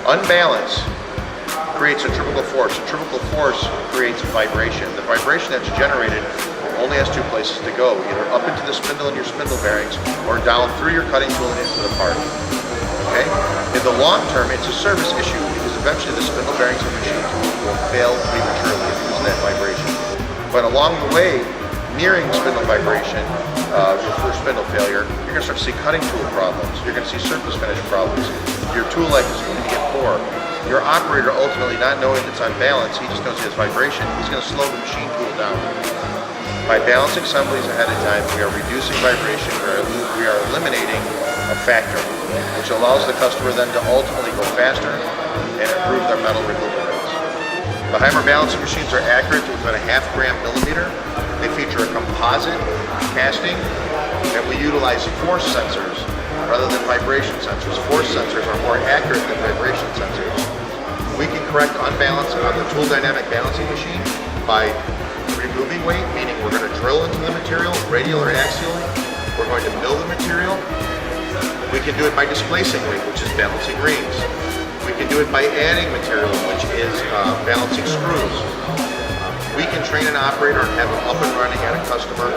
Unbalance creates centrifugal force. Centrifugal force creates vibration. The vibration that's generated only has two places to go, either up into the spindle and your spindle bearings or down through your cutting tool and into the part. Okay? In the long term, it's a service issue because eventually the spindle bearings of the machine will fail prematurely if you lose that vibration. But along the way, nearing spindle vibration, for spindle failure, you're going to start to see cutting tool problems. You're going to see surface finish problems. Your tool life is going to get poor. Your operator, ultimately not knowing it's unbalanced, he just knows he has vibration, he's going to slow the machine tool down. By balancing assemblies ahead of time, we are reducing vibration, we are eliminating a factor, which allows the customer then to ultimately go faster and improve their metal removal rates. The Haimer balancing machines are accurate to within a half-gram millimeter. They feature a composite casting, and we utilize force sensors rather than vibration sensors. Force sensors are more accurate than vibration sensors. We can correct unbalance on the tool dynamic balancing machine by removing weight, meaning we're going to drill into the material, radial or axially. We're going to mill the material. We can do it by displacing weight, which is balancing rings. We can do it by adding material, which is balancing screws. We can train an operator and have them up and running at a customer